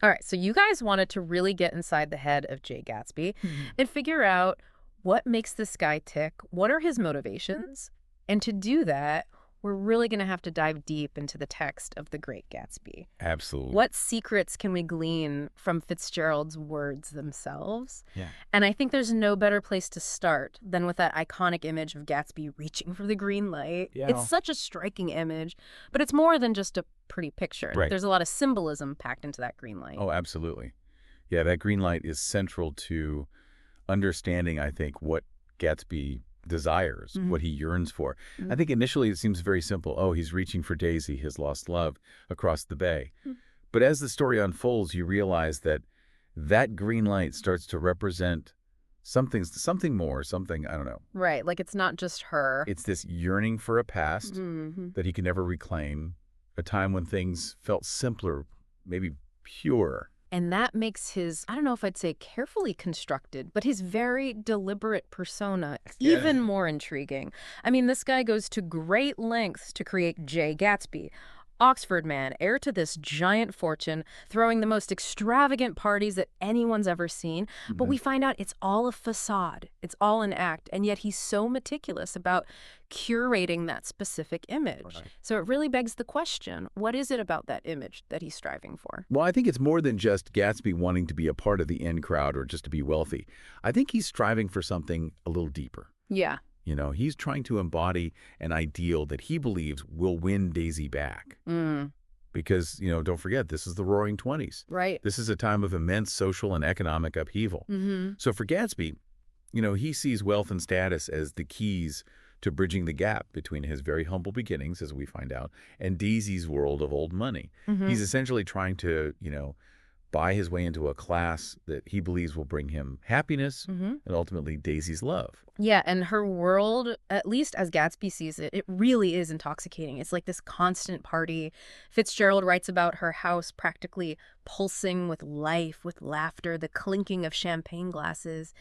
All right, so you guys wanted to really get inside the head of Jay Gatsby and figure out what makes this guy tick, what are his motivations, and to do that, we're really going to have to dive deep into the text of The Great Gatsby. Absolutely. What secrets can we glean from Fitzgerald's words themselves? Yeah. And I think there's no better place to start than with that iconic image of Gatsby reaching for the green light. Yeah. It's such a striking image, but it's more than just a pretty picture. Right. There's a lot of symbolism packed into that green light. Oh, absolutely. Yeah, that green light is central to understanding, I think, what Gatsby desires, what he yearns for. I think initially it seems very simple. Oh, he's reaching for Daisy, his lost love, across the bay. But as the story unfolds, you realize that that green light starts to represent something more, something, I don't know. Right, like it's not just her. It's this yearning for a past that he can never reclaim, a time when things felt simpler, maybe pure. And that makes his, I don't know if I'd say carefully constructed, but his very deliberate persona even more intriguing. I mean, this guy goes to great lengths to create Jay Gatsby, Oxford man, heir to this giant fortune, throwing the most extravagant parties that anyone's ever seen. But we find out it's all a facade. It's all an act. And yet he's so meticulous about curating that specific image. Right. So it really begs the question, what is it about that image that he's striving for? Well, I think it's more than just Gatsby wanting to be a part of the in crowd or just to be wealthy. I think he's striving for something a little deeper. Yeah. You know, he's trying to embody an ideal that he believes will win Daisy back. Because, you know, don't forget, this is the Roaring 20s. Right. This is a time of immense social and economic upheaval. So for Gatsby, you know, he sees wealth and status as the keys to bridging the gap between his very humble beginnings, as we find out, and Daisy's world of old money. He's essentially trying to, you know, buy his way into a class that he believes will bring him happiness and ultimately Daisy's love. Yeah, and her world, at least as Gatsby sees it, it really is intoxicating. It's like this constant party. Fitzgerald writes about her house practically pulsing with life, with laughter, the clinking of champagne glasses.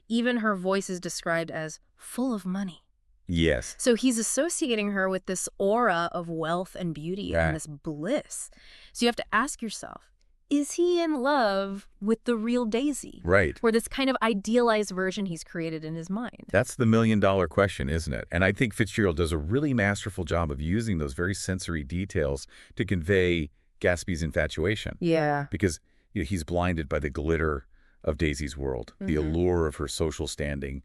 Even her voice is described as full of money. Yes. So he's associating her with this aura of wealth and beauty and this bliss. So you have to ask yourself, is he in love with the real Daisy? Right. Or this kind of idealized version he's created in his mind? That's the million-dollar question, isn't it? And I think Fitzgerald does a really masterful job of using those very sensory details to convey Gatsby's infatuation. Yeah. Because you know, he's blinded by the glitter of Daisy's world, the allure of her social standing.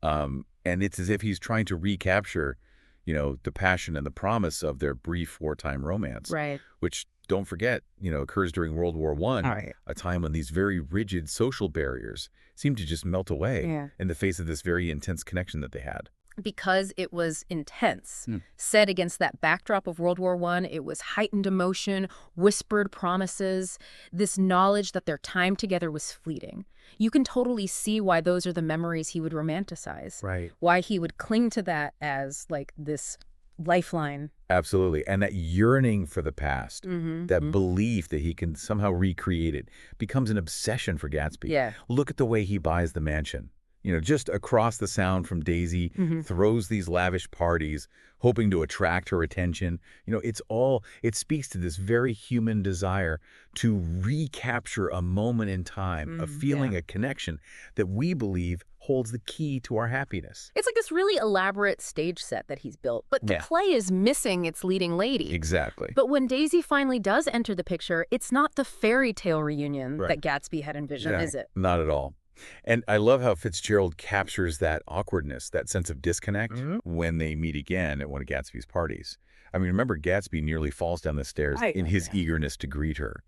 And it's as if he's trying to recapture, you know, the passion and the promise of their brief wartime romance. Right. Which, don't forget, you know, occurs during World War I, a time when these very rigid social barriers seem to just melt away in the face of this very intense connection that they had. Because it was intense. Set against that backdrop of World War I, it was heightened emotion, whispered promises, this knowledge that their time together was fleeting. You can totally see why those are the memories he would romanticize. Right. Why he would cling to that as like this lifeline. Absolutely. And that yearning for the past, that belief that he can somehow recreate it, becomes an obsession for Gatsby. Yeah. Look at the way he buys the mansion. You know, just across the sound from Daisy, throws these lavish parties, hoping to attract her attention. You know, it speaks to this very human desire to recapture a moment in time, a feeling, a connection that we believe holds the key to our happiness. It's like this really elaborate stage set that he's built, but the play is missing its leading lady. Exactly. But when Daisy finally does enter the picture, it's not the fairy tale reunion that Gatsby had envisioned, is it? Not at all. And I love how Fitzgerald captures that awkwardness, that sense of disconnect when they meet again at one of Gatsby's parties. I mean, remember, Gatsby nearly falls down the stairs in his eagerness to greet her,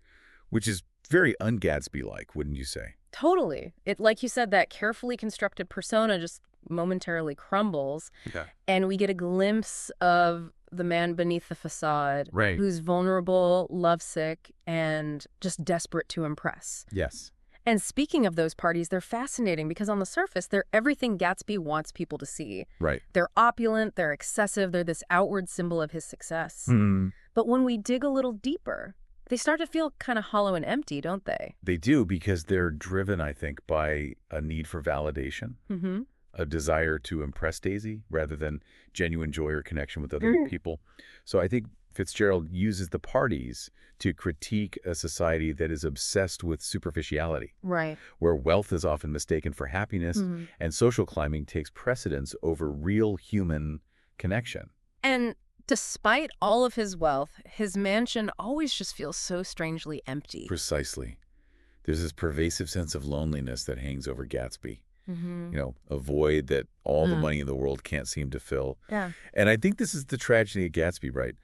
which is very un-Gatsby-like, wouldn't you say? Totally. It, like you said, that carefully constructed persona just momentarily crumbles, and we get a glimpse of the man beneath the facade, who's vulnerable, lovesick, and just desperate to impress. Yes. And speaking of those parties, they're fascinating because on the surface, they're everything Gatsby wants people to see. Right. They're opulent, they're excessive, they're this outward symbol of his success. But when we dig a little deeper, they start to feel kind of hollow and empty, don't they? They do, because they're driven, I think, by a need for validation, a desire to impress Daisy rather than genuine joy or connection with other people. So I think Fitzgerald uses the parties to critique a society that is obsessed with superficiality, Right. where wealth is often mistaken for happiness and social climbing takes precedence over real human connection. And despite all of his wealth, his mansion always just feels so strangely empty. Precisely. There's this pervasive sense of loneliness that hangs over Gatsby. A void that all the money in the world can't seem to fill. Yeah. And I think this is the tragedy of Gatsby, right?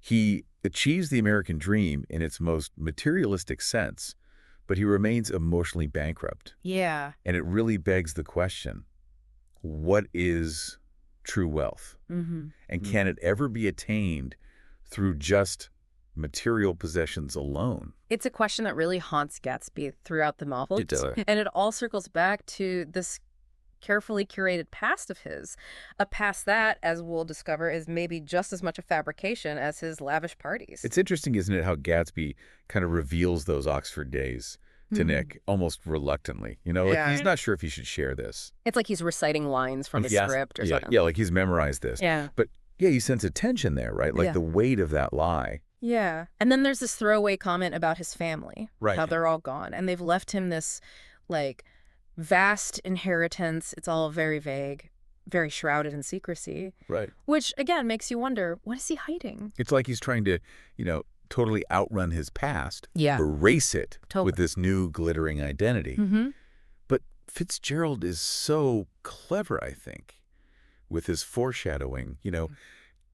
He achieves the American dream in its most materialistic sense, but he remains emotionally bankrupt. Yeah. And it really begs the question, what is true wealth? And can it ever be attained through just material possessions alone? It's a question that really haunts Gatsby throughout the novel. It does. And it all circles back to this carefully curated past of his. A past that, as we'll discover, is maybe just as much a fabrication as his lavish parties. It's interesting, isn't it, how Gatsby kind of reveals those Oxford days to Nick almost reluctantly. He's not sure if he should share this. It's like he's reciting lines from a script or something. Yeah, like he's memorized this. Yeah. But yeah, you sense a tension there, right? Like the weight of that lie. Yeah. And then there's this throwaway comment about his family. Right. How they're all gone. And they've left him this, vast inheritance. It's all very vague, very shrouded in secrecy. Right. Which, again, makes you wonder, what is he hiding? It's like he's trying to, totally outrun his past. Yeah. Erase it Totally. with this new glittering identity. But Fitzgerald is so clever, I think, with his foreshadowing,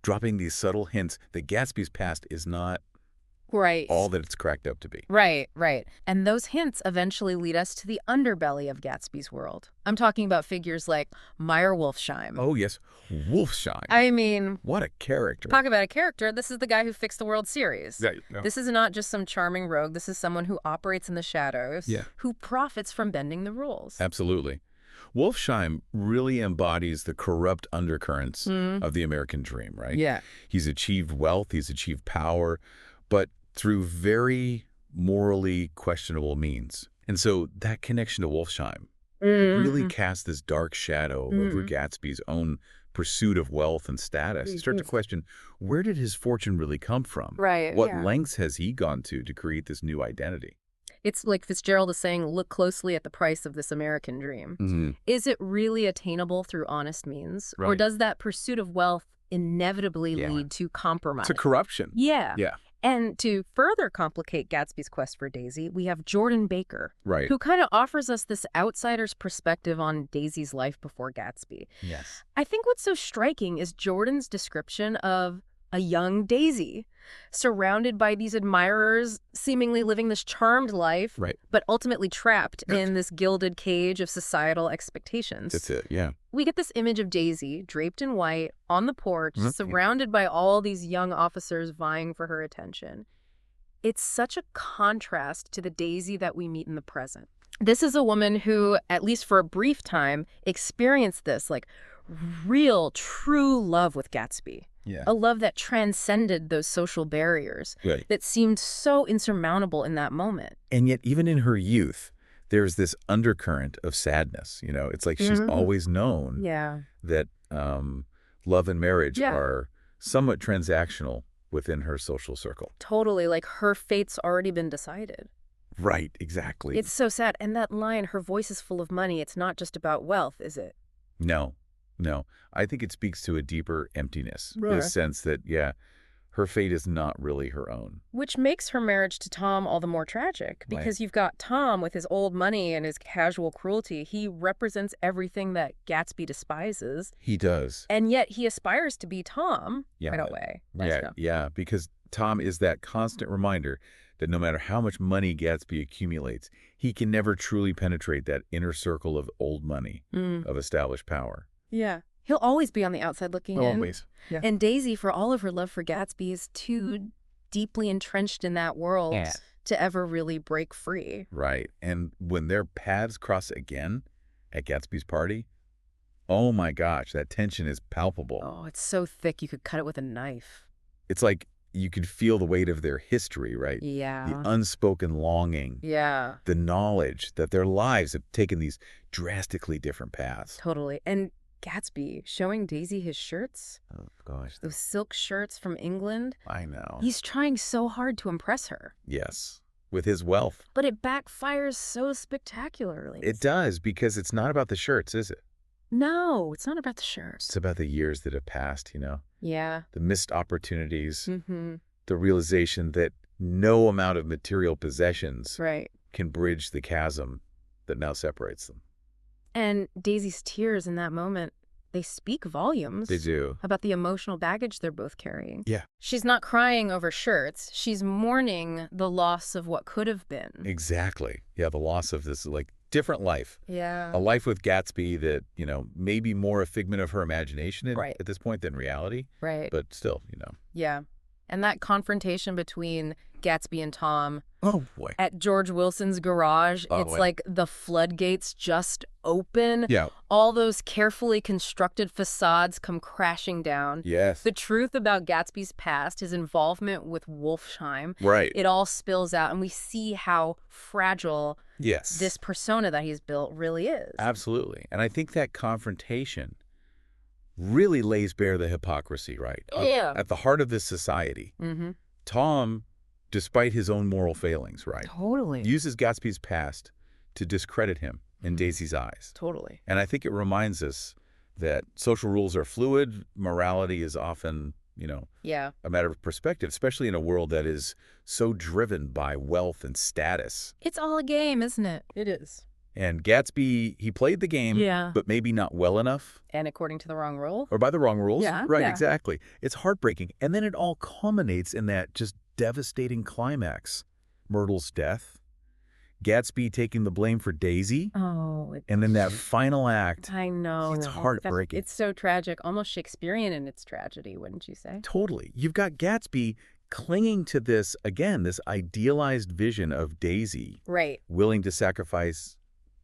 dropping these subtle hints that Gatsby's past is not all that it's cracked up to be. Right. And those hints eventually lead us to the underbelly of Gatsby's world. I'm talking about figures like Meyer Wolfsheim. Oh, yes. Wolfsheim. I mean, what a character. Talk about a character. This is the guy who fixed the World Series. Yeah, no. This is not just some charming rogue. This is someone who operates in the shadows, who profits from bending the rules. Absolutely. Wolfsheim really embodies the corrupt undercurrents of the American dream, right? Yeah. He's achieved wealth, he's achieved power, but through very morally questionable means. And so that connection to Wolfsheim really casts this dark shadow over Gatsby's own pursuit of wealth and status. You start to question, where did his fortune really come from? Right. What lengths has he gone to create this new identity? It's like Fitzgerald is saying, look closely at the price of this American dream. Is it really attainable through honest means? Right. Or does that pursuit of wealth inevitably lead to compromise? To corruption. Yeah. Yeah. And to further complicate Gatsby's quest for Daisy, we have Jordan Baker, Right. who kind of offers us this outsider's perspective on Daisy's life before Gatsby. Yes. I think what's so striking is Jordan's description of a young Daisy, surrounded by these admirers, seemingly living this charmed life, Right. but ultimately trapped in this gilded cage of societal expectations. That's it, yeah. We get this image of Daisy, draped in white, on the porch, surrounded by all these young officers vying for her attention. It's such a contrast to the Daisy that we meet in the present. This is a woman who, at least for a brief time, experienced this, real, true love with Gatsby. Yeah. A love that transcended those social barriers, Right. that seemed so insurmountable in that moment. And yet, even in her youth, there's this undercurrent of sadness. It's like she's always known that love and marriage are somewhat transactional within her social circle. Totally, like her fate's already been decided. Right, exactly. It's so sad. And that line, her voice is full of money, it's not just about wealth, is it? No. I think it speaks to a deeper emptiness, Right. this sense that, her fate is not really her own. Which makes her marriage to Tom all the more tragic, because you've got Tom with his old money and his casual cruelty. He represents everything that Gatsby despises. He does. And yet he aspires to be Tom Yeah. in a way. Yeah, because Tom is that constant reminder that no matter how much money Gatsby accumulates, he can never truly penetrate that inner circle of old money, of established power. Yeah. He'll always be on the outside looking in. Always. Yeah. And Daisy, for all of her love for Gatsby, is too deeply entrenched in that world to ever really break free. Right. And when their paths cross again at Gatsby's party, oh my gosh, that tension is palpable. Oh, it's so thick you could cut it with a knife. It's like you could feel the weight of their history, right? Yeah. The unspoken longing. Yeah. The knowledge that their lives have taken these drastically different paths. Totally. And Gatsby showing Daisy his shirts, Oh, gosh. those silk shirts from England. I know. He's trying so hard to impress her. Yes. With his wealth. But it backfires so spectacularly. It does, because it's not about the shirts, is it? No, it's not about the shirts. It's about the years that have passed, you know? Yeah. The missed opportunities, Mm-hmm. the realization that no amount of material possessions Right. can bridge the chasm that now separates them. And Daisy's tears in that moment, they speak volumes. They do. About the emotional baggage they're both carrying. Yeah. She's not crying over shirts. She's mourning the loss of what could have been. Exactly. Yeah, the loss of this, like, different life. Yeah. A life with Gatsby that, you know, may be more a figment of her imagination Right. at this point than reality. Right. But still, you know. Yeah. And that confrontation between Gatsby and Tom Oh, boy. at George Wilson's garage, Oh, it's boy. like the floodgates just open. Yeah. All those carefully constructed facades come crashing down. Yes. The truth about Gatsby's past, his involvement with Wolfsheim, Right. it all spills out, and we see how fragile Yes. this persona that he's built really is. Absolutely. And I think that confrontation really lays bare the hypocrisy, right? Yeah. At the heart of this society, Mm-hmm. Tom, despite his own moral failings, right, Totally. uses Gatsby's past to discredit him in Daisy's eyes. Totally. And I think it reminds us that social rules are fluid. Morality is often, you know, Yeah. a matter of perspective, especially in a world that is so driven by wealth and status. It's all a game, isn't it? It is. And Gatsby, he played the game, Yeah. but maybe not well enough. And according to the wrong rule. Or by the wrong rules. Yeah, Right, yeah. exactly. It's heartbreaking. And then it all culminates in that just devastating climax. Myrtle's death, Gatsby taking the blame for Daisy, Oh. and then that final act. I know. It's heartbreaking. It's so tragic, almost Shakespearean in its tragedy, wouldn't you say? Totally. You've got Gatsby clinging to this, again, this idealized vision of Daisy, Right. willing to sacrifice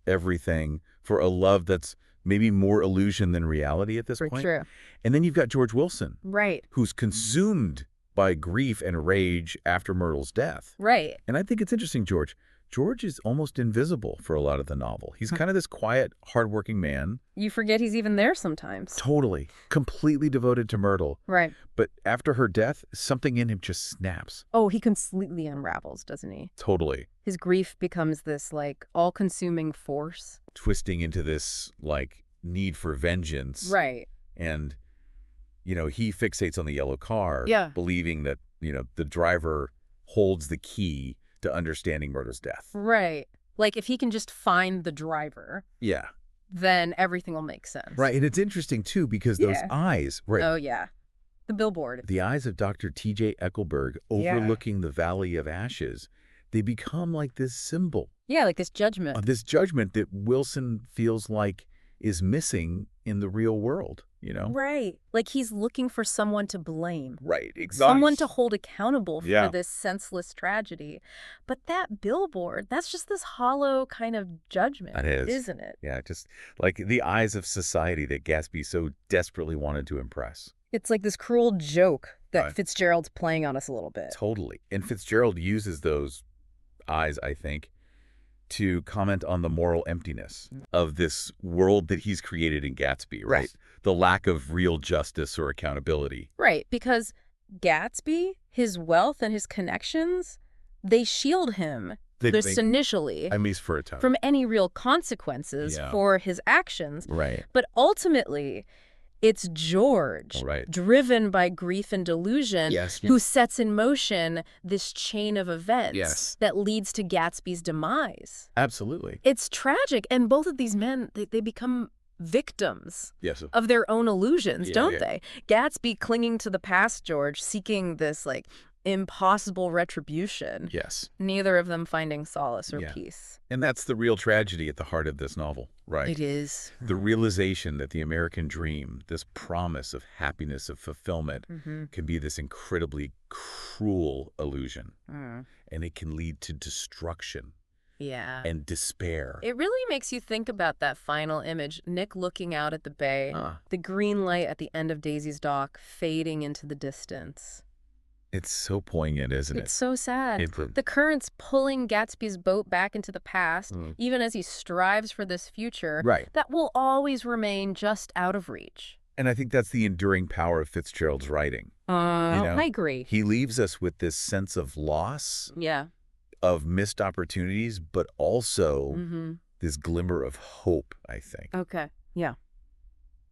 everything for a love that's maybe more illusion than reality at this For point. true. And then you've got George Wilson, Right. who's consumed by grief and rage after Myrtle's death. Right. And I think it's interesting, George. George is almost invisible for a lot of the novel. He's kind of this quiet, hardworking man. You forget he's even there sometimes. Totally. Completely devoted to Myrtle. Right. But after her death, something in him just snaps. Oh, he completely unravels, doesn't he? Totally. His grief becomes this, like, all-consuming force. Twisting into this, like, need for vengeance. Right. And, you know, he fixates on the yellow car. Yeah. Believing that, you know, the driver holds the key to understanding Myrtle's death. Right. Like, if he can just find the driver, Yeah. then everything will make sense. Right. And it's interesting, too, because those Yeah. eyes, right, Oh, yeah. The billboard. the eyes of Dr. T.J. Eckelberg overlooking the Valley of Ashes, they become like this symbol Yeah, like this judgment. of this judgment that Wilson feels like is missing in the real world, you know? Right. Like he's looking for someone to blame. Right, exactly. Someone to hold accountable for Yeah. this senseless tragedy. But that billboard, that's just this hollow kind of judgment, That is. isn't it? Yeah, just like the eyes of society that Gatsby so desperately wanted to impress. It's like this cruel joke that Right. Fitzgerald's playing on us a little bit. Totally. And Fitzgerald uses those eyes, I think, to comment on the moral emptiness of this world that he's created in Gatsby, right? Right. The lack of real justice or accountability. Right, because Gatsby, his wealth and his connections, they shield him, just initially, at least for a time. from any real consequences Yeah. for his actions. Right. But ultimately, it's George, Right. driven by grief and delusion, Yes. who sets in motion this chain of events Yes. that leads to Gatsby's demise. Absolutely. It's tragic, and both of these men, they become victims Yes. of their own illusions, Yeah, don't yeah. they? Gatsby clinging to the past, George, seeking this, like, impossible retribution. Yes. Neither of them finding solace or Yeah. peace. And that's the real tragedy at the heart of this novel, right? It is. The realization that the American dream, this promise of happiness, of fulfillment, can be this incredibly cruel illusion. And it can lead to destruction Yeah. and despair. It really makes you think about that final image, Nick looking out at the bay, Ah. the green light at the end of Daisy's dock fading into the distance. It's so poignant, isn't It's it? so sad. It, The current's pulling Gatsby's boat back into the past, Mm. even as he strives for this future Right. that will always remain just out of reach. And I think that's the enduring power of Fitzgerald's writing. You I know, agree. he leaves us with this sense of loss, Yeah. of missed opportunities, but also Mm-hmm. this glimmer of hope, I think. Okay. Yeah.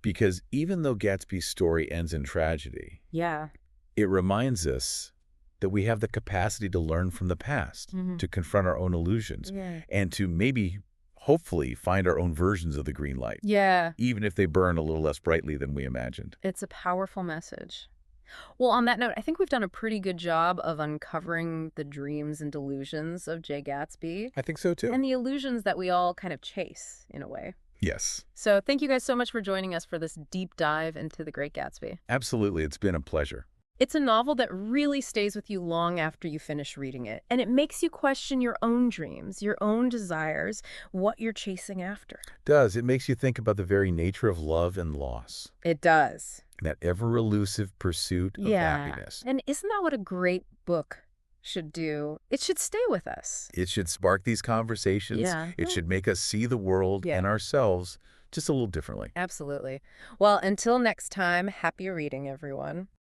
Because even though Gatsby's story ends in tragedy, Yeah. it reminds us that we have the capacity to learn from the past, Mm-hmm. to confront our own illusions, Yeah. and to maybe, hopefully, find our own versions of the green light, Yeah. even if they burn a little less brightly than we imagined. It's a powerful message. Well, on that note, I think we've done a pretty good job of uncovering the dreams and delusions of Jay Gatsby I think so, too. and the illusions that we all kind of chase in a way. Yes, So thank you guys so much for joining us for this deep dive into The Great Gatsby. absolutely. It's been a pleasure. It's a novel that really stays with you long after you finish reading it, and it makes you question your own dreams, your own desires, what you're chasing after. Does. It makes you think about the very nature of love and loss, It does. and that ever-elusive pursuit of happiness. And isn't that what a great book should do? It should stay with us. It should spark these conversations. Yeah. It should make us see the world Yeah. and ourselves just a little differently. Absolutely. Well, until next time, happy reading, everyone.